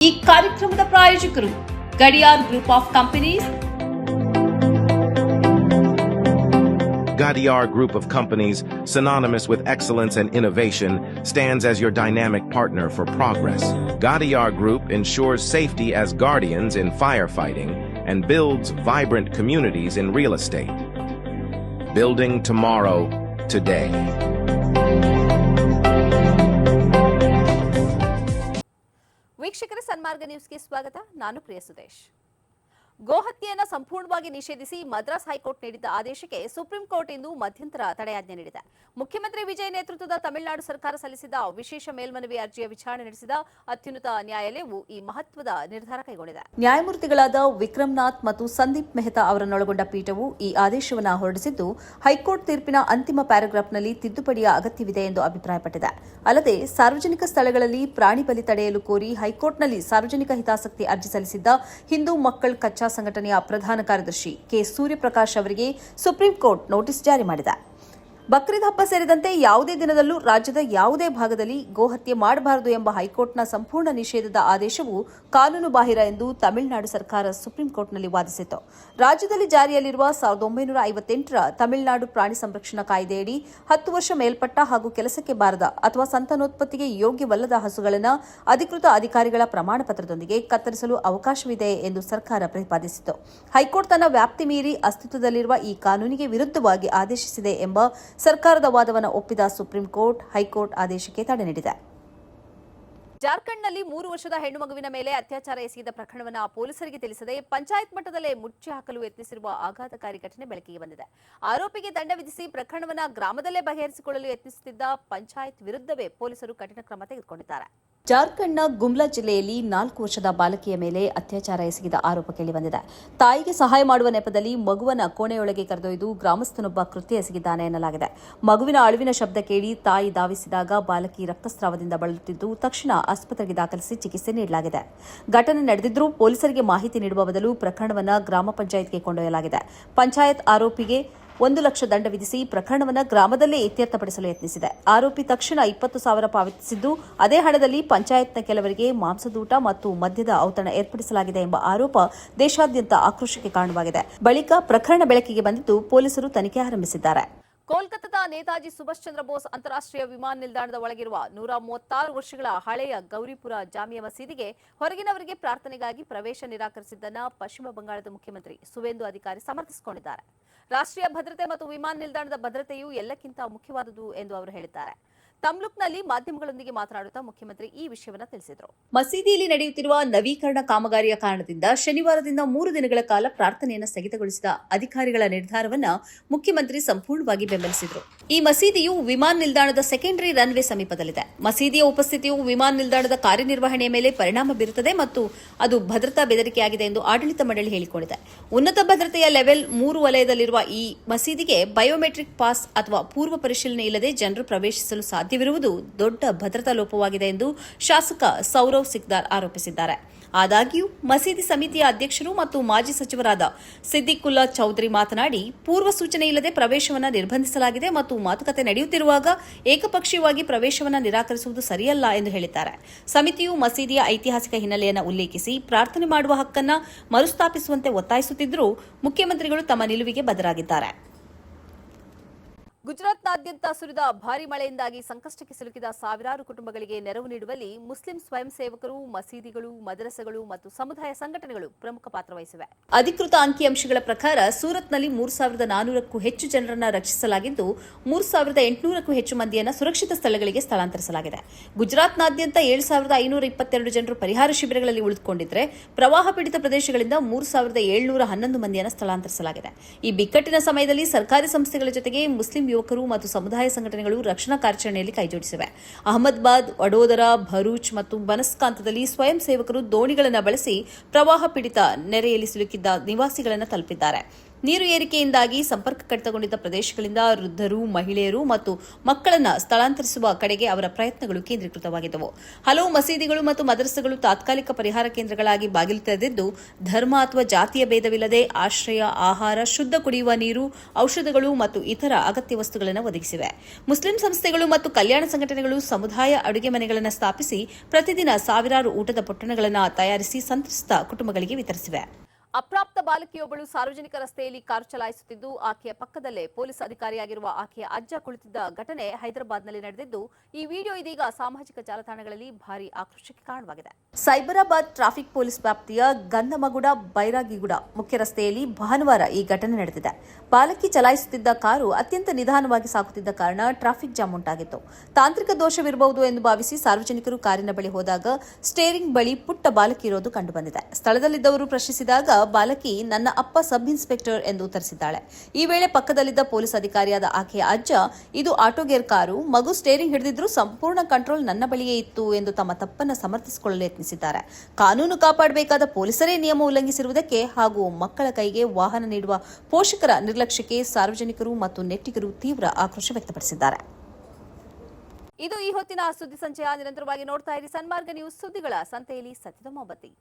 ಈ ಕಾರ್ಯಕ್ರಮದ ಪ್ರಾಯೋಜಕರು Gadiyar group of companies. Gadiar Group of Companies, synonymous with excellence and innovation, stands as your dynamic partner for progress. Gadiar Group ensures safety as guardians in firefighting and builds vibrant communities in real estate. Building tomorrow, today. ವೀಕ್ಷಕರೇ, ಸನ್ಮಾರ್ಗ ನ್ಯೂಸ್ಗೆ ಸ್ವಾಗತ. ನಾನು ಪ್ರಿಯ ಸುದೇಶ್. ಗೋಹತ್ಯೆಯನ್ನು ಸಂಪೂರ್ಣವಾಗಿ ನಿಷೇಧಿಸಿ Madras high court ನೀಡಿದ್ದ ಆದೇಶಕ್ಕೆ supreme court ಇಂದು ಮಧ್ಯಂತರ ತಡೆಯಾಜ್ಞೆ ನೀಡಿದೆ. ಮುಖ್ಯಮಂತ್ರಿ ವಿಜಯ್ ನೇತೃತ್ವದ ತಮಿಳುನಾಡು ಸರ್ಕಾರ ಸಲ್ಲಿಸಿದ ವಿಶೇಷ ಮೇಲ್ಮನವಿ ಅರ್ಜಿಯ ವಿಚಾರಣೆ ನಡೆಸಿದ ಅತ್ಯುನ್ನತ ನ್ಯಾಯಾಲಯವು ಈ ಮಹತ್ವದ ನಿರ್ಧಾರ ಕೈಗೊಂಡಿದೆ. ನ್ಯಾಯಮೂರ್ತಿಗಳಾದ ವಿಕ್ರಮ್ನಾಥ್ ಮತ್ತು ಸಂದೀಪ್ ಮೆಹ್ತಾ ಅವರನ್ನೊಳಗೊಂಡ ಪೀಠವು ಈ ಆದೇಶವನ್ನು ಹೊರಡಿಸಿದ್ದು, ಹೈಕೋರ್ಟ್ ತೀರ್ಪಿನ ಅಂತಿಮ ಪ್ಯಾರಾಗ್ರಾಫ್ನಲ್ಲಿ ತಿದ್ದುಪಡಿಯ ಅಗತ್ಯವಿದೆ ಎಂದು ಅಭಿಪ್ರಾಯಪಟ್ಟಿದೆ. ಅಲ್ಲದೆ ಸಾರ್ವಜನಿಕ ಸ್ಥಳಗಳಲ್ಲಿ ಪ್ರಾಣಿ ಬಲಿ ತಡೆಯಲು ಕೋರಿ ಹೈಕೋರ್ಟ್ನಲ್ಲಿ ಸಾರ್ವಜನಿಕ ಹಿತಾಸಕ್ತಿ ಅರ್ಜಿ ಸಲ್ಲಿಸಿದ್ದ ಹಿಂದೂ ಮಕ್ಕಳ ಕಚ್ಚಾ ಸಂಘಟನೆಯ ಪ್ರಧಾನ ಕಾರ್ಯದರ್ಶಿ ಕೆ ಸೂರ್ಯಪ್ರಕಾಶ್ ಅವರಿಗೆ ಸುಪ್ರೀಂ ಕೋರ್ಟ್ ನೋಟಿಸ್ ಜಾರಿ ಮಾಡಿದೆ. ಬಕ್ರೀದ್ ಹಬ್ಬ ಸೇರಿದಂತೆ ಯಾವುದೇ ದಿನದಲ್ಲೂ ರಾಜ್ಯದ ಯಾವುದೇ ಭಾಗದಲ್ಲಿ ಗೋಹತ್ಯೆ ಮಾಡಬಾರದು ಎಂಬ ಹೈಕೋರ್ಟ್ನ ಸಂಪೂರ್ಣ ನಿಷೇಧದ ಆದೇಶವು ಕಾನೂನುಬಾಹಿರ ಎಂದು ತಮಿಳುನಾಡು ಸರ್ಕಾರ ಸುಪ್ರೀಂ ಕೋರ್ಟ್ನಲ್ಲಿ ವಾದಿಸಿತು. ರಾಜ್ಯದಲ್ಲಿ ಜಾರಿಯಲ್ಲಿರುವ 1958ರ ತಮಿಳುನಾಡು ಪ್ರಾಣಿ ಸಂರಕ್ಷಣಾ ಕಾಯ್ದೆಯಡಿ 10 ವರ್ಷ ಮೇಲ್ಪಟ್ಟ ಹಾಗೂ ಕೆಲಸಕ್ಕೆ ಬಾರದ ಅಥವಾ ಸಂತಾನೋತ್ಪತ್ತಿಗೆ ಯೋಗ್ಯವಲ್ಲದ ಹಸುಗಳನ್ನು ಅಧಿಕೃತ ಅಧಿಕಾರಿಗಳ ಪ್ರಮಾಣ ಪತ್ರದೊಂದಿಗೆ ಕತ್ತರಿಸಲು ಅವಕಾಶವಿದೆ ಎಂದು ಸರ್ಕಾರ ಪ್ರತಿಪಾದಿಸಿತು. ಹೈಕೋರ್ಟ್ ತನ್ನ ವ್ಯಾಪ್ತಿ ಮೀರಿ ಅಸ್ತಿತ್ವದಲ್ಲಿರುವ ಈ ಕಾನೂನಿಗೆ ವಿರುದ್ಧವಾಗಿ ಆದೇಶಿಸಿದೆ ಎಂಬ ಸರ್ಕಾರದ ವಾದವನ್ನು ಒಪ್ಪಿದ ಸುಪ್ರೀಂ ಕೋರ್ಟ್ ಹೈಕೋರ್ಟ್ ಆದೇಶಕ್ಕೆ ತಡೆ ನೀಡಿದೆ. ಜಾರ್ಖಂಡ್ನಲ್ಲಿ 3 ವರ್ಷದ ಹೆಣ್ಣು ಮಗುವಿನ ಮೇಲೆ ಅತ್ಯಾಚಾರ ಎಸಗಿದ ಪ್ರಕರಣವನ್ನು ಪೊಲೀಸರಿಗೆ ತಿಳಿಸದೆ ಪಂಚಾಯತ್ ಮಟ್ಟದಲ್ಲೇ ಮುಚ್ಚಿ ಹಾಕಲು ಯತ್ನಿಸಿರುವ ಆಘಾತಕಾರಿ ಘಟನೆ ಬೆಳಕಿಗೆ ಬಂದಿದೆ. ಆರೋಪಿಗೆ ದಂಡ ವಿಧಿಸಿ ಪ್ರಕರಣವನ್ನು ಗ್ರಾಮದಲ್ಲೇ ಬಗೆಹರಿಸಿಕೊಳ್ಳಲು ಯತ್ನಿಸುತ್ತಿದ್ದ ಪಂಚಾಯತ್ ವಿರುದ್ಧವೇ ಪೊಲೀಸರು ಕಠಿಣ ಕ್ರಮ ತೆಗೆದುಕೊಂಡಿದ್ದಾರೆ. ಜಾರ್ಖಂಡ್ನ ಗುಮ್ಲಾ ಜಿಲ್ಲೆಯಲ್ಲಿ 4 ವರ್ಷದ ಬಾಲಕಿಯ ಮೇಲೆ ಅತ್ಯಾಚಾರ ಎಸಗಿದ ಆರೋಪ ಕೇಳಿಬಂದಿದೆ. ತಾಯಿಗೆ ಸಹಾಯ ಮಾಡುವ ನೆಪದಲ್ಲಿ ಮಗುವನ್ನ ಕೋಣೆಯೊಳಗೆ ಕರೆದೊಯ್ದು ಗ್ರಾಮಸ್ಥನೊಬ್ಬ ಕೃತ್ಯ ಎಸಗಿದ್ದಾನೆ ಎನ್ನಲಾಗಿದೆ. ಮಗುವಿನ ಅಳುವಿನ ಶಬ್ದ ಕೇಳಿ ತಾಯಿ ಧಾವಿಸಿದಾಗ ಬಾಲಕಿ ರಕ್ತಸ್ರಾವದಿಂದ ಬಳಲುತ್ತಿದ್ದು ತಕ್ಷಣ ಆಸ್ಪತ್ರೆಗೆ ದಾಖಲಿಸಿ ಚಿಕಿತ್ಸೆ ನೀಡಲಾಗಿದೆ. ಘಟನೆ ನಡೆದಿದ್ದರೂ ಪೊಲೀಸರಿಗೆ ಮಾಹಿತಿ ನೀಡುವ ಬದಲು ಪ್ರಕರಣವನ್ನು ಗ್ರಾಮ ಪಂಚಾಯತ್ಗೆ ಕೊಂಡೊಯ್ಯಲಾಗಿದೆ. ಪಂಚಾಯತ್ ಆರೋಪಿಗೆ 1 ಲಕ್ಷ ದಂಡ ವಿಧಿಸಿ ಪ್ರಕರಣವನ್ನು ಗ್ರಾಮದಲ್ಲೇ ಇತ್ಯರ್ಥಪಡಿಸಲು ಯತ್ನಿಸಿದೆ. ಆರೋಪಿ ತಕ್ಷಣ 20,000 ಪಾವತಿಸಿದ್ದು, ಅದೇ ಹಣದಲ್ಲಿ ಪಂಚಾಯತ್ನ ಕೆಲವರಿಗೆ ಮಾಂಸದೂಟ ಮತ್ತು ಮದ್ಯದ ಔತಣ ಏರ್ಪಡಿಸಲಾಗಿದೆ ಎಂಬ ಆರೋಪ ದೇಶಾದ್ಯಂತ ಆಕ್ರೋಶಕ್ಕೆ ಕಾರಣವಾಗಿದೆ. ಬಳಿಕ ಪ್ರಕರಣ ಬೆಳಕಿಗೆ ಬಂದಿದ್ದು ಪೊಲೀಸರು ತನಿಖೆ ಆರಂಭಿಸಿದ್ದಾರೆ. ಕೋಲ್ಕತ್ತಾದ ನೇತಾಜಿ ಸುಭಾಷ್ ಚಂದ್ರ ಬೋಸ್ ಅಂತಾರಾಷ್ಟ್ರೀಯ ವಿಮಾನ ನಿಲ್ದಾಣದ ಒಳಗಿರುವ 136 ವರ್ಷಗಳ ಹಳೆಯ ಗೌರಿಪುರ ಜಾಮಿಯಾ ಮಸೀದಿಗೆ ಹೊರಗಿನವರಿಗೆ ಪ್ರಾರ್ಥನೆಗಾಗಿ ಪ್ರವೇಶ ನಿರಾಕರಿಸಿದ್ದನ್ನು ಪಶ್ಚಿಮ ಬಂಗಾಳದ ಮುಖ್ಯಮಂತ್ರಿ ಸುವೇಂದು ಅಧಿಕಾರಿ ಸಮರ್ಥಿಸಿಕೊಂಡಿದ್ದಾರೆ. ರಾಷ್ಟ್ರೀಯ ಭದ್ರತೆ ಮತ್ತು ವಿಮಾನ ನಿಲ್ದಾಣದ ಭದ್ರತೆಯು ಎಲ್ಲಕ್ಕಿಂತ ಮುಖ್ಯವಾದುದು ಎಂದು ಅವರು ಹೇಳಿದ್ದಾರೆ. ತಮ್ಲುಕ್ನಲ್ಲಿ ಮಾಧ್ಯಮಗಳೊಂದಿಗೆ ಮಾತನಾಡುತ್ತಾ ಮುಖ್ಯಮಂತ್ರಿ ಈ ವಿಷಯವನ್ನು ತಿಳಿಸಿದರು. ಮಸೀದಿಯಲ್ಲಿ ನಡೆಯುತ್ತಿರುವ ನವೀಕರಣ ಕಾಮಗಾರಿಯ ಕಾರಣದಿಂದ ಶನಿವಾರದಿಂದ 3 ದಿನಗಳ ಕಾಲ ಪ್ರಾರ್ಥನೆಯನ್ನು ಸ್ಥಗಿತಗೊಳಿಸಿದ ಅಧಿಕಾರಿಗಳ ನಿರ್ಧಾರವನ್ನು ಮುಖ್ಯಮಂತ್ರಿ ಸಂಪೂರ್ಣವಾಗಿ ಬೆಂಬಲಿಸಿದರು. ಈ ಮಸೀದಿಯು ವಿಮಾನ ನಿಲ್ದಾಣದ ಸೆಕೆಂಡರಿ ರನ್ವೇ ಸಮೀಪದಲ್ಲಿದೆ. ಮಸೀದಿಯ ಉಪಸ್ಥಿತಿಯು ವಿಮಾನ ನಿಲ್ದಾಣದ ಕಾರ್ಯನಿರ್ವಹಣೆಯ ಮೇಲೆ ಪರಿಣಾಮ ಬೀರುತ್ತದೆ ಮತ್ತು ಅದು ಭದ್ರತಾ ಬೆದರಿಕೆಯಾಗಿದೆ ಎಂದು ಆಡಳಿತ ಮಂಡಳಿ ಹೇಳಿಕೊಂಡಿದೆ. ಉನ್ನತ ಭದ್ರತೆಯ ಲೆವೆಲ್ 3 ವಲಯದಲ್ಲಿರುವ ಈ ಮಸೀದಿಗೆ ಬಯೋಮೆಟ್ರಿಕ್ ಪಾಸ್ ಅಥವಾ ಪೂರ್ವ ಪರಿಶೀಲನೆ ಇಲ್ಲದೆ ಜನರು ಪ್ರವೇಶಿಸಲು ಸಾಧ್ಯವಿರುವುದು ದೊಡ್ಡ ಭದ್ರತಾ ಲೋಪವಾಗಿದೆ ಎಂದು ಶಾಸಕ ಸೌರವ್ ಸಿಕ್ದಾರ್ ಆರೋಪಿಸಿದ್ದಾರೆ. ಆದಾಗ್ಯೂ ಮಸೀದಿ ಸಮಿತಿಯ ಅಧ್ಯಕ್ಷರು ಮತ್ತು ಮಾಜಿ ಸಚಿವರಾದ ಸಿದ್ದಿಕುಲ್ಲಾ ಚೌಧರಿ ಮಾತನಾಡಿ, ಪೂರ್ವ ಸೂಚನೆ ಇಲ್ಲದೆ ಪ್ರವೇಶವನ್ನು ನಿರ್ಬಂಧಿಸಲಾಗಿದೆ ಮತ್ತು ಮಾತುಕತೆ ನಡೆಯುತ್ತಿರುವಾಗ ಏಕಪಕ್ಷೀಯವಾಗಿ ಪ್ರವೇಶವನ್ನು ನಿರಾಕರಿಸುವುದು ಸರಿಯಲ್ಲ ಎಂದು ಹೇಳಿದ್ದಾರೆ. ಸಮಿತಿಯು ಮಸೀದಿಯ ಐತಿಹಾಸಿಕ ಹಿನ್ನೆಲೆಯನ್ನು ಉಲ್ಲೇಖಿಸಿ ಪ್ರಾರ್ಥನೆ ಮಾಡುವ ಹಕ್ಕನ್ನು ಮರುಸ್ಥಾಪಿಸುವಂತೆ ಒತ್ತಾಯಿಸುತ್ತಿದ್ದರೂ ಮುಖ್ಯಮಂತ್ರಿಗಳು ತಮ್ಮ ನಿಲುವಿಗೆ ಬದ್ಧರಾಗಿದ್ದಾರೆ. ಗುಜರಾತ್ನಾದ್ಯಂತ ಸುರಿದ ಭಾರೀ ಮಳೆಯಿಂದಾಗಿ ಸಂಕಷ್ಟಕ್ಕೆ ಸಿಲುಕಿದ ಸಾವಿರಾರು ಕುಟುಂಬಗಳಿಗೆ ನೆರವು ನೀಡುವಲ್ಲಿ ಮುಸ್ಲಿಂ ಸ್ವಯಂ ಸೇವಕರು, ಮಸೀದಿಗಳು, ಮದರಸಗಳು ಮತ್ತು ಸಮುದಾಯ ಸಂಘಟನೆಗಳು ಪ್ರಮುಖ ಪಾತ್ರ ವಹಿಸಿವೆ. ಅಧಿಕೃತ ಅಂಕಿಅಂಶಗಳ ಪ್ರಕಾರ ಸೂರತ್ನಲ್ಲಿ 3,400ಕ್ಕೂ ಹೆಚ್ಚು ಜನರನ್ನು ರಕ್ಷಿಸಲಾಗಿದ್ದು 3,800ಕ್ಕೂ ಹೆಚ್ಚು ಮಂದಿಯನ್ನು ಸುರಕ್ಷಿತ ಸ್ಥಳಗಳಿಗೆ ಸ್ಥಳಾಂತರಿಸಲಾಗಿದೆ. ಗುಜರಾತ್ನಾದ್ಯಂತ 7,522 ಜನರು ಪರಿಹಾರ ಶಿಬಿರಗಳಲ್ಲಿ ಉಳಿದುಕೊಂಡಿದ್ದರೆ ಪ್ರವಾಹ ಪೀಡಿತ ಪ್ರದೇಶಗಳಿಂದ 3,711 ಮಂದಿಯನ್ನು ಸ್ಥಳಾಂತರಿಸಲಾಗಿದೆ. ಈ ಬಿಕ್ಕಟ್ಟಿನ ಸಮಯದಲ್ಲಿ ಸರ್ಕಾರಿ ಸಂಸ್ಥೆಗಳ ಜೊತೆಗೆ ಮುಸ್ಲಿಂ ಯುವಕರು ಮತ್ತು ಸಮುದಾಯ ಸಂಘಟನೆಗಳು ರಕ್ಷಣಾ ಕಾರ್ಯಾಚರಣೆಯಲ್ಲಿ ಕೈಜೋಡಿಸಿವೆ. ಅಹಮದಾಬಾದ್, ವಡೋದರ, ಭರೂಚ್ ಮತ್ತು ಬನಸ್ಕಾಂತದಲ್ಲಿ ಸ್ವಯಂ ಸೇವಕರು ದೋಣಿಗಳನ್ನು ಬಳಸಿ ಪ್ರವಾಹ ಪೀಡಿತ ನೆರೆಯಲ್ಲಿ ಸಿಲುಕಿದ್ದ ನಿವಾಸಿಗಳನ್ನು ತಲುಪಿದ್ದಾರೆ. ನೀರು ಏರಿಕೆಯಿಂದಾಗಿ ಸಂಪರ್ಕ ಕಡಿತಗೊಂಡಿದ್ದ ಪ್ರದೇಶಗಳಿಂದ ವೃದ್ಧರು, ಮಹಿಳೆಯರು ಮತ್ತು ಮಕ್ಕಳನ್ನು ಸ್ಥಳಾಂತರಿಸುವ ಕಡೆಗೆ ಅವರ ಪ್ರಯತ್ನಗಳು ಕೇಂದ್ರೀಕೃತವಾಗಿದ್ದವು. ಹಲವು ಮಸೀದಿಗಳು ಮತ್ತು ಮದರಸೆಗಳು ತಾತ್ಕಾಲಿಕ ಪರಿಹಾರ ಕೇಂದ್ರಗಳಾಗಿ ಬಾಗಿಲು ತೆರೆದಿದ್ದು, ಧರ್ಮ ಅಥವಾ ಜಾತಿಯ ಭೇದವಿಲ್ಲದೆ ಆಶ್ರಯ, ಆಹಾರ, ಶುದ್ಧ ಕುಡಿಯುವ ನೀರು, ಔಷಧಗಳು ಮತ್ತು ಇತರ ಅಗತ್ಯ ವಸ್ತುಗಳನ್ನು ಒದಗಿಸಿವೆ. ಮುಸ್ಲಿಂ ಸಂಸ್ಥೆಗಳು ಮತ್ತು ಕಲ್ಯಾಣ ಸಂಘಟನೆಗಳು ಸಮುದಾಯ ಅಡುಗೆ ಮನೆಗಳನ್ನು ಸ್ಥಾಪಿಸಿ ಪ್ರತಿದಿನ ಸಾವಿರಾರು ಊಟದ ಪೊಟ್ಟಣಗಳನ್ನು ತಯಾರಿಸಿ ಸಂತ್ರಸ್ತ ಕುಟುಂಬಗಳಿಗೆ ವಿತರಿಸಿವೆ. ಅಪ್ರಾಪ್ತ ಬಾಲಕಿಯೊಬ್ಬಳು ಸಾರ್ವಜನಿಕ ರಸ್ತೆಯಲ್ಲಿ ಕಾರು ಚಲಾಯಿಸುತ್ತಿದ್ದು, ಆಕೆಯ ಪಕ್ಕದಲ್ಲೇ ಪೊಲೀಸ್ ಅಧಿಕಾರಿಯಾಗಿರುವ ಆಕೆಯ ಅಜ್ಜ ಕುಳಿತಿದ್ದ ಘಟನೆ ಹೈದರಾಬಾದ್ನಲ್ಲಿ ನಡೆದಿದ್ದು, ಈ ವಿಡಿಯೋ ಇದೀಗ ಸಾಮಾಜಿಕ ಜಾಲತಾಣಗಳಲ್ಲಿ ಭಾರೀ ಆಕ್ರೋಶಕ್ಕೆ ಕಾರಣವಾಗಿದೆ. ಸೈಬರಾಬಾದ್ ಟ್ರಾಫಿಕ್ ಪೊಲೀಸ್ ವ್ಯಾಪ್ತಿಯ ಗಂಧಮಗುಡ ಬೈರಾಗಿಗುಡ ಮುಖ್ಯ ರಸ್ತೆಯಲ್ಲಿ ಭಾನುವಾರ ಈ ಘಟನೆ ನಡೆದಿದೆ. ಬಾಲಕಿ ಚಲಾಯಿಸುತ್ತಿದ್ದ ಕಾರು ಅತ್ಯಂತ ನಿಧಾನವಾಗಿ ಸಾಗುತ್ತಿದ್ದ ಕಾರಣ ಟ್ರಾಫಿಕ್ ಜಾಮ್ ಉಂಟಾಗಿತ್ತು. ತಾಂತ್ರಿಕ ದೋಷವಿರಬಹುದು ಎಂದು ಭಾವಿಸಿ ಸಾರ್ವಜನಿಕರು ಕಾರಿನ ಬಳಿ ಹೋದಾಗ ಸ್ಟೇರಿಂಗ್ ಬಳಿ ಪುಟ್ಟ ಬಾಲಕಿ ಇರೋದು ಕಂಡುಬಂದಿದೆ. ಸ್ಥಳದಲ್ಲಿದ್ದವರು ಪ್ರಶ್ನಿಸಿದಾಗ ಬಾಲಕಿ ನನ್ನ ಅಪ್ಪ ಸಬ್ ಇನ್ಸ್ಪೆಕ್ಟರ್ ಎಂದು ಉತ್ತರಿಸಿದ್ದಾಳೆ. ಈ ವೇಳೆ ಪಕ್ಕದಲ್ಲಿದ್ದ ಪೊಲೀಸ್ ಅಧಿಕಾರಿಯಾದ ಆಕೆಯ ಅಜ್ಜ, ಇದು ಆಟೋಗೇರ್ ಕಾರು, ಮಗು ಸ್ಟೇರಿಂಗ್ ಹಿಡಿದಿದ್ರೂ ಸಂಪೂರ್ಣ ಕಂಟ್ರೋಲ್ ನನ್ನ ಬಳಿಯೇ ಇತ್ತು ಎಂದು ತಮ್ಮ ತಪ್ಪನ್ನು ಸಮರ್ಥಿಸಿಕೊಳ್ಳಲು ಯತ್ನಿಸಿದ್ದಾರೆ. ಕಾನೂನು ಕಾಪಾಡಬೇಕಾದ ಪೊಲೀಸರೇ ನಿಯಮ ಉಲ್ಲಂಘಿಸಿರುವುದಕ್ಕೆ ಹಾಗೂ ಮಕ್ಕಳ ಕೈಗೆ ವಾಹನ ನೀಡುವ ಪೋಷಕರ ನಿರ್ಲಕ್ಷ್ಯಕ್ಕೆ ಸಾರ್ವಜನಿಕರು ಮತ್ತು ನೆಟ್ಟಿಗರು ತೀವ್ರ ಆಕ್ರೋಶ ವ್ಯಕ್ತಪಡಿಸಿದ್ದಾರೆ. ಇದು ಈ ಹೊತ್ತಿನ ಸುದ್ದಿ ಸಂಚಯ. ನಿರಂತರವಾಗಿ ನೋಡ್ತಾ ಇರಿ ಸನ್ಮಾರ್ಗ ನ್ಯೂಸ್. ಸುದ್ದಿಗಳ ಸಂತೆಯಲ್ಲಿ ಸತ್ಯದ ಮೊಹಬ್ಬತಿ.